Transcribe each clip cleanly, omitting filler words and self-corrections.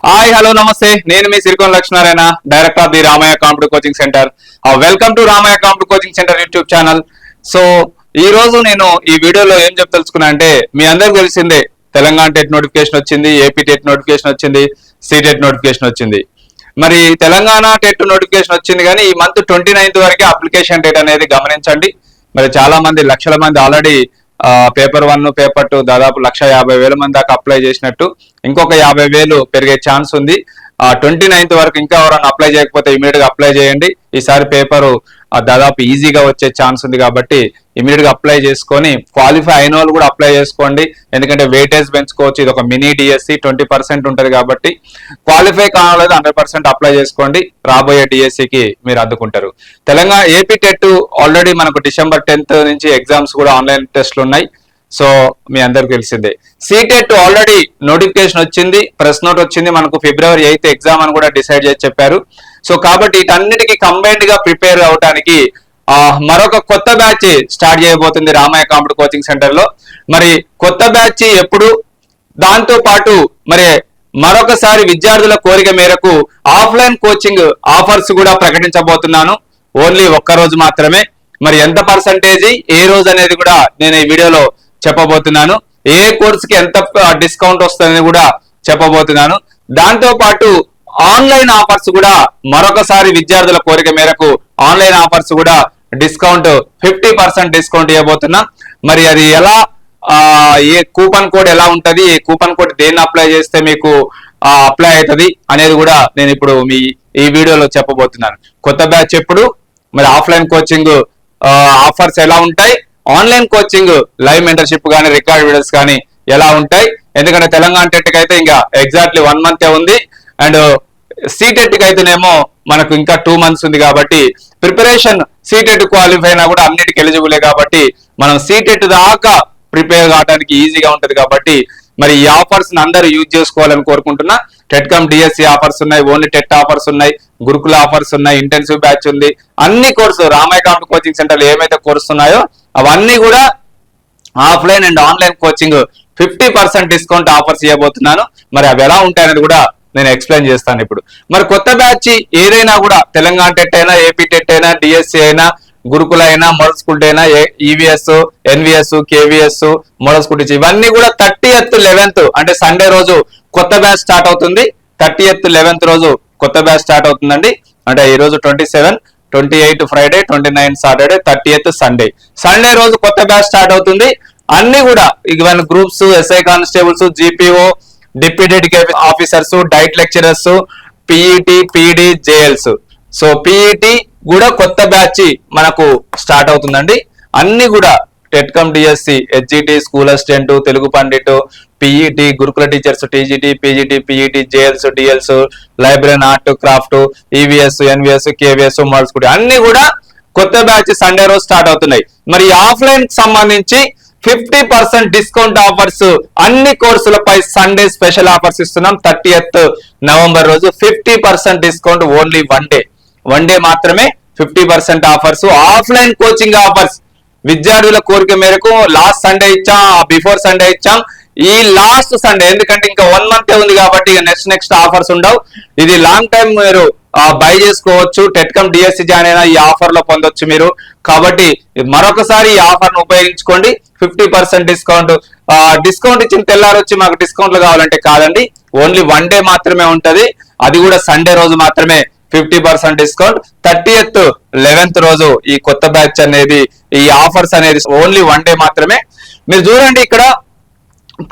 Hi hello నమస్తే, నేను మీ Sirikonda Lakshminarayana, director of the Ramaiah competitive coaching centre. Welcome to Ramaiah competitive coaching centre YouTube channel. So ఈ రోజు నేను ఈ వీడియోలో ఏం చెప్పదలుచుకున్నా అంటే, మీ అందరికి తెలిసిందే తెలంగాణ టెట్ నోటిఫికేషన్ వచ్చింది, ఏపీ టెట్ నోటిఫికేషన్ వచ్చింది, సీటెట్ నోటిఫికేషన్ వచ్చింది. మరి తెలంగాణ టెట్ నోటిఫికేషన్ వచ్చింది కానీ ఈ మంత్ 29th వరకే అప్లికేషన్ డేట్ అనేది గమనించండి. మరి చాలా మంది లక్షల మంది ఆల్రెడీ పేపర్ 1 పేపర్ 2 దాదాపు 1,50,000 మంది దాకా అప్లై చేసినట్టు, ఇంకొక 50,000 పెరిగే ఛాన్స్ ఉంది. 29th వరకు ఇంకా ఎవరైనా అప్లై చేయకపోతే ఇమీడియట్ గా అప్లై చేయండి. ఈసారి పేపరు దాదాపు ఈజీగా వచ్చే ఛాన్స్ ఉంది కాబట్టి ఇమీడియట్ గా అప్లై చేసుకొని, క్వాలిఫై అయిన వాళ్ళు కూడా అప్లై చేసుకోండి. ఎందుకంటే వెయిటేజ్ పెంచుకోవచ్చు. ఇది ఒక మినీ డిఎస్సి 20% ఉంటుంది కాబట్టి క్వాలిఫై కావాలేదు 100% అప్లై చేసుకోండి. రాబోయే డిఎస్సికి మీరు అద్దుకుంటారు. తెలంగాణ ఏపీ టెట్ ఆల్రెడీ మనకు December 10th నుంచి ఎగ్జామ్స్ కూడా ఆన్లైన్ టెస్ట్లు ఉన్నాయి. సో మీ అందరికి తెలిసిందే. సీటెట్ ఆల్రెడీ నోటిఫికేషన్ వచ్చింది, ప్రెస్ నోట్ వచ్చింది. మనకు February 8th ఎగ్జామ్ అని కూడా డిసైడ్ చేసి చెప్పారు. సో కాబట్టి వీటన్నిటికీ కంబైన్డ్ గా ప్రిపేర్ అవడానికి మరొక కొత్త బ్యాచ్ స్టార్ట్ చేయబోతుంది రామయ్య కాంపిటిటివ్ కోచింగ్ సెంటర్ లో. మరి కొత్త బ్యాచ్ ఎప్పుడు, దాంతో పాటు మరి మరొకసారి విద్యార్థుల కోరిక మేరకు ఆఫ్లైన్ కోచింగ్ ఆఫర్స్ కూడా ప్రకటించబోతున్నాను. ఓన్లీ ఒక్కరోజు మాత్రమే. మరి ఎంత పర్సంటేజ్, ఏ రోజు అనేది కూడా నేను ఈ వీడియోలో చెప్పబోతున్నాను. ఏ కోర్సుకి ఎంత డిస్కౌంట్ వస్తుందని కూడా చెప్పబోతున్నాను. దాంతో పాటు ఆన్లైన్ ఆఫర్స్ కూడా మరొకసారి విద్యార్థుల కోరిక మేరకు ఆన్లైన్ ఆఫర్స్ కూడా డిస్కౌంట్ 50% డిస్కౌంట్ ఇవ్వబోతున్నా. మరి అది ఎలా, ఏ కూపన్ కోడ్ ఎలా ఉంటది, ఏ కూపన్ కోడ్ దేన్ని అప్లై చేస్తే మీకు అప్లై అవుతుంది అనేది కూడా నేను ఇప్పుడు ఈ వీడియోలో చెప్పబోతున్నాను. కొత్త బ్యాచ్ ఎప్పుడు, మరి ఆఫ్లైన్ కోచింగ్ ఆఫర్స్ ఎలా ఉంటాయి, ఆన్లైన్ కోచింగ్ లైవ్ మెంటర్షిప్ కానీ రికార్డ్ వీడియోస్ కానీ ఎలా ఉంటాయి. ఎందుకంటే తెలంగాణ టెట్ కి అయితే ఇంకా ఎగ్జాక్ట్లీ 1 month ఉంది, అండ్ సీటెట్ కి అయితేనేమో మనకు ఇంకా 2 months ఉంది. కాబట్టి ప్రిపరేషన్ సీటెట్ క్వాలిఫై అయినా కూడా అన్నిటికీ ఎలిజిబులే కాబట్టి మనం సీటెట్ దాకా ప్రిపేర్ కావడానికి ఈజీగా ఉంటది. కాబట్టి మరి ఈ ఆఫర్స్ అందరూ యూజ్ చేసుకోవాలని కోరుకుంటున్నా. టెట్కమ్ డిఎస్సి ఆఫర్స్ ఉన్నాయి, ఓన్లీ టెట్ ఆఫర్స్ ఉన్నాయి, గురుకుల ఆఫర్స్ ఉన్నాయి, ఇంటెన్సివ్ బ్యాచ్ ఉంది. అన్ని course Ramaiah competitive coaching centre ఏమైతే కోర్సు ఉన్నాయో అవన్నీ కూడా offline and online coaching 50% discount offers ఇవ్వబోతున్నాను. మరి అవి ఎలా ఉంటాయనేది కూడా నేను ఎక్స్ప్లెయిన్ చేస్తాను ఇప్పుడు. మరి కొత్త బ్యాచ్ ఏదైనా కూడా తెలంగాణ టెట్ అయినా, ఏపీ టెట్ అయినా, డిఎస్సి అయినా, గురుకుల అయినా, మోడల్ స్కూల్ అయినా, EVS, NVS, KVS, model school ఇవన్నీ కూడా 30th 11th అంటే సండే రోజు కొత్త బ్యాచ్ స్టార్ట్ అవుతుంది. 30th 11th రోజు కొత్త బ్యాచ్ స్టార్ట్ అవుతుందండి. అంటే ఈ రోజు 27, 28 ఫ్రైడే, 29 సాటర్డే, 30th సండే రోజు కొత్త బ్యాచ్ స్టార్ట్ అవుతుంది. అన్ని కూడా ఇవన్నీ groups, SI constables, GPO, deputy officers, DIET lecturers, PET, PD, JLs. So PET కూడా కొత్త బ్యాచ్ మనకు స్టార్ట్ అవుతుందండి. అన్ని కూడా TET cum DSC, HGT, school assistant, Telugu pandit, PET, Gurukula teachers, TGT, PGT, PET, JLs, DLs, library, art, craft, EVS, NVS, KVS, model school అన్ని కూడా కొత్త batch Sunday రోజు స్టార్ట్ అవుతున్నాయి. మరి ఆఫ్లైన్ కి సంబంధించి 50% డిస్కౌంట్ ఆఫర్స్ అన్ని కోర్సులపై సండే స్పెషల్ ఆఫర్స్ ఇస్తున్నాం. 30th November రోజు 50% డిస్కౌంట్, ఓన్లీ వన్ డే మాత్రమే 50% ఆఫర్స్. ఆఫ్లైన్ కోచింగ్ ఆఫర్స్ విద్యార్థుల కోరిక మేరకు లాస్ట్ సండే ఇచ్చాం, బిఫోర్ సండే ఇచ్చాం. ఈ లాస్ట్ సండే ఎందుకంటే ఇంకా 1 month ఉంది కాబట్టి నెక్స్ట్ ఆఫర్స్ ఉండవు. ఇది లాంగ్ టైం మీరు బై చేసుకోవచ్చు. టెట్కమ్ డిఎస్సి జాయిన్ అయినా ఈ ఆఫర్ లో పొందొచ్చు మీరు. కాబట్టి మరొకసారి ఈ ఆఫర్ ను ఉపయోగించుకోండి. 50% డిస్కౌంట్ ఇచ్చిన తెల్లారు వచ్చి మాకు డిస్కౌంట్లు కావాలంటే కాదండి, ఓన్లీ 1 day మాత్రమే ఉంటది. అది కూడా సండే రోజు మాత్రమే 50% డిస్కౌంట్. 30th 11th రోజు ఈ కొత్త బ్యాచ్ అనేది, ఈ ఆఫర్స్ అనేది ఓన్లీ 1 day మాత్రమే. మీరు చూడండి ఇక్కడ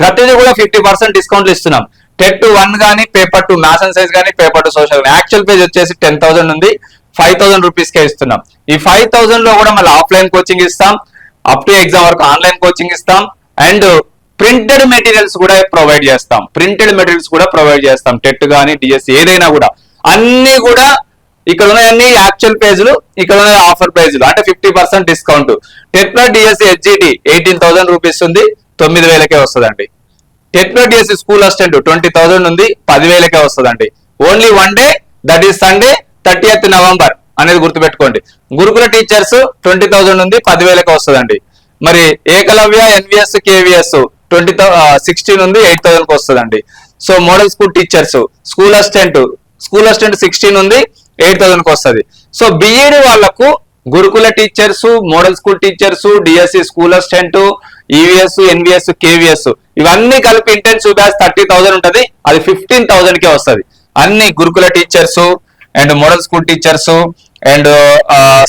ప్రతిదీ కూడా 50% డిస్కౌంట్లు ఇస్తున్నాం. టెట్ 1 కానీ, పేపర్ 2 మ్యాథ్స్ అండ్ సైన్స్ కానీ, పేపర్ 2 సోషల్ కానీ. యాక్చువల్ పేజ్ వచ్చేసి 10,000 ఉంది, 5,000 రూపీస్కే ఇస్తున్నాం. ఈ 5,000 లో కూడా మళ్ళీ ఆఫ్లైన్ కోచింగ్ ఇస్తాం, అప్ టు ఎగ్జామ్ వరకు ఆన్లైన్ కోచింగ్ ఇస్తాం, అండ్ ప్రింటెడ్ మెటీరియల్స్ కూడా ప్రొవైడ్ చేస్తాం. టెట్ కానీ, డిఎస్సి ఏదైనా కూడా అన్ని కూడా ఇక్కడ ఉన్నాయన్ని యాక్చువల్ పేజీలు, ఇక్కడ ఉన్న ఆఫర్ పేజీలు. అంటే 50% discount. TET plus DSC HGT 18,000 rupees ఉంది, 9,000కే వస్తుందండి. TET plus DSC school assistant 20,000 ఉంది, 10,000కే వస్తుందండి. Only 1 day, that is Sunday 30th November అనేది గుర్తుపెట్టుకోండి. గురుకుల టీచర్స్ 20,000 ఉంది, 10,000కే వస్తుందండి. మరి ఏకలవ్య, ఎన్విఎస్, కేవీఎస్ 16 ఉంది, 8,000కి వస్తుందండి. So model school teachers, school assistant 16 ఉంది, 8,000 కి వస్తుంది. సో బిఈడి వాళ్ళకు గురుకుల teachers, model school teachers, DSC school assistant, EVS, NVS, KVS ఇవన్నీ కలిపి ఇంటెన్సివ్ బ్యాచ్ 30,000 ఉంటది. అది 15,000 కే వస్తుంది. అన్ని గురుకుల teachers and model school teachers and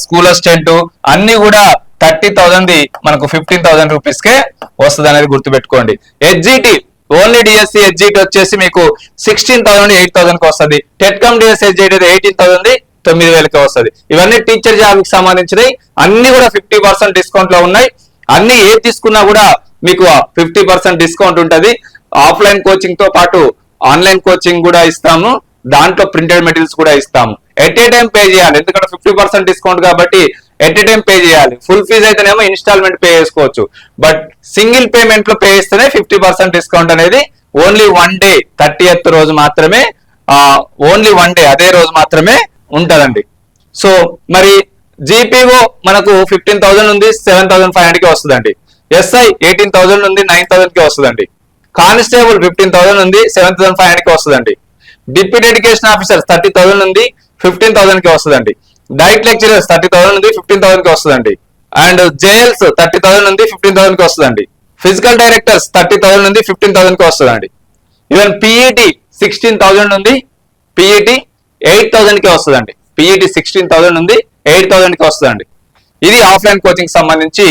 school assistant అన్ని కూడా 30,000 మనకు 15,000 రూపీస్ కే వస్తుంది అనేది గుర్తుపెట్టుకోండి. హెచ్జిటి ఓన్లీ డిఎస్సి హెచ్జిటి వచ్చేసి మీకు 16,000 8,000 కి వస్తుంది. టెట్కమ్ డిఎస్సి హెచ్జిటి 18,000 9,000 వస్తుంది. ఇవన్నీ టీచర్ జాబ్ కి సంబంధించినవి. అన్ని కూడా 50% డిస్కౌంట్ లో ఉన్నాయి. అన్ని ఏది తీసుకున్నా కూడా మీకు 50% డిస్కౌంట్ ఉంటుంది. ఆఫ్లైన్ కోచింగ్ తో పాటు ఆన్లైన్ కోచింగ్ కూడా ఇస్తాము. దాంట్లో ప్రింటెడ్ మెటీరియల్స్ కూడా ఇస్తాము. ఎట్ ఏ టైం పే చేయాలి, ఎందుకంటే 50% డిస్కౌంట్ కాబట్టి ఎట్ ఏ టైం పే చేయాలి. ఫుల్ ఫీజ్ అయితేనేమో ఇన్స్టాల్మెంట్ పే చేసుకోవచ్చు. బట్ సింగిల్ పేమెంట్ లో పే చేస్తేనే 50% డిస్కౌంట్ అనేది ఓన్లీ 1 డే 30th రోజు మాత్రమే, ఓన్లీ 1 డే అదే రోజు మాత్రమే ఉంటదండి. సో మరి జీపీఓ మనకు 15,000 ఉంది, 7,500 కి వస్తుందండి. ఎస్ఐ 18,000 ఉంది, 9,000 కి వస్తుందండి. కానిస్టేబుల్ 15,000 ఉంది, 7,500 కి వస్తుందండి. డిప్యూటీ ఎడ్యుకేషన్ ఆఫీసర్ 30,000 ఉంది, 15,000 కి వస్తుందండి. డైట్ లెక్చరర్స్ 30,000 ఉంది, 15,000 కి వస్తుందండి. అండ్ జేఎల్స్ 30,000 ఉంది, 15,000 కి వస్తుందండి. ఫిజికల్ డైరెక్టర్స్ 30,000 ఉంది, 15,000 కి వస్తుందండి. ఈవెన్ పిఈటి 16,000 ఉంది, పిఈటి 8,000 కి వస్తుందండి. పిఈటి 16,000 ఉంది, 8,000 కి వస్తుందండి. ఇది ఆఫ్లైన్ కోచింగ్ సంబంధించి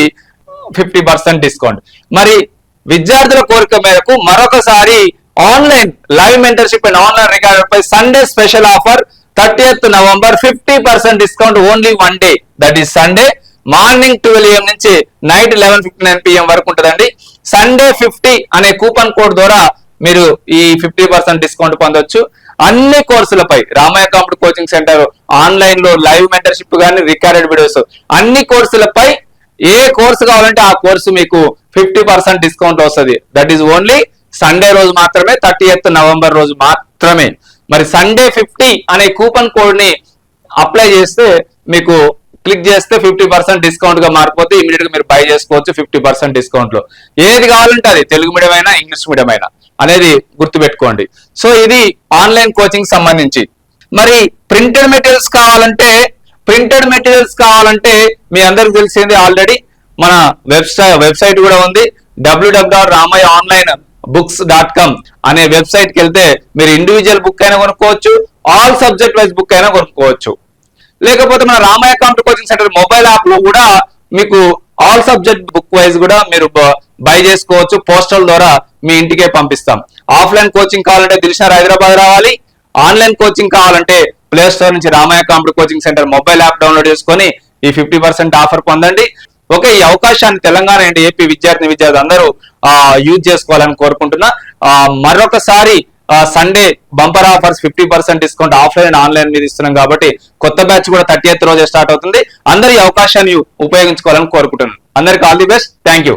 50% డిస్కౌంట్. మరి విద్యార్థుల కోరిక మేరకు మరొకసారి online live mentorship and online record పై Sunday special offer 30th November 50% discount only 1 day, that is Sunday morning 12 AM నుంచి నైట్ 11:59 PM వరకు ఉంటుందండి. సండే 50 అనే కూపన్ కోడ్ ద్వారా మీరు ఈ 50% డిస్కౌంట్ పొందొచ్చు. అన్ని కోర్సులపై Ramaiah computer coaching centre online లో లైవ్ మెంటర్షిప్ కానీ రికార్డెడ్ వీడియోస్ అన్ని కోర్సులపై ఏ కోర్సు కావాలంటే ఆ కోర్సు మీకు 50% డిస్కౌంట్ వస్తుంది. దట్ ఈస్ ఓన్లీ సండే రోజు మాత్రమే, 30th November రోజు మాత్రమే. మరి సండే 50 అనే కూపన్ కోడ్ ని అప్లై చేస్తే మీకు క్లిక్ చేస్తే 50% డిస్కౌంట్ గా మారిపోతే ఇమీడియట్ గా మీరు బై చేసుకోవచ్చు 50% డిస్కౌంట్ లో. ఏది కావాలంటే అది, తెలుగు మీడియం అయినా ఇంగ్లీష్ మీడియం అయినా అనేది గుర్తుపెట్టుకోండి. సో ఇది ఆన్లైన్ కోచింగ్ సంబంధించి. మరి ప్రింటెడ్ మెటీరియల్స్ కావాలంటే మీ అందరికి తెలిసింది ఆల్రెడీ మన వెబ్సైట్ కూడా ఉంది. www.ramayaonlinebooks.com అనే వెబ్సైట్ కి వెళ్తే మీరు ఇండివిజువల్ బుక్ అయినా కొనుక్కోవచ్చు, ఆల్ సబ్జెక్ట్ వైజ్ బుక్ అయినా కొనుక్కోవచ్చు. లేకపోతే మన Ramaiah computer coaching centre mobile app లో కూడా మీకు ఆల్ సబ్జెక్ట్ బుక్ వైజ్ కూడా మీరు బై చేసుకోవచ్చు. పోస్టల్ ద్వారా మీ ఇంటికే పంపిస్తాం. ఆఫ్లైన్ కోచింగ్ కావాలంటే దిల్షనగర్ హైదరాబాద్ రావాలి. ఆన్లైన్ కోచింగ్ కావాలంటే ప్లే స్టోర్ నుంచి Ramaiah computer coaching centre mobile app download చేసుకొని ఈ 50% ఆఫర్ పొందండి. ఓకే, ఈ అవకాశాన్ని తెలంగాణ అండ్ ఏపీ విద్యార్థి అందరూ యూజ్ చేసుకోవాలని కోరుకుంటున్నా. మరొకసారి Sunday bumper offers 50% discount offline and online మీద ఇస్తున్నాం కాబట్టి కొత్త బ్యాచ్ కూడా 30th రోజే స్టార్ట్ అవుతుంది. అందరూ ఈ అవకాశాన్ని ఉపయోగించుకోవాలని కోరుకుంటున్నాను. అందరికి all the best. Thank you.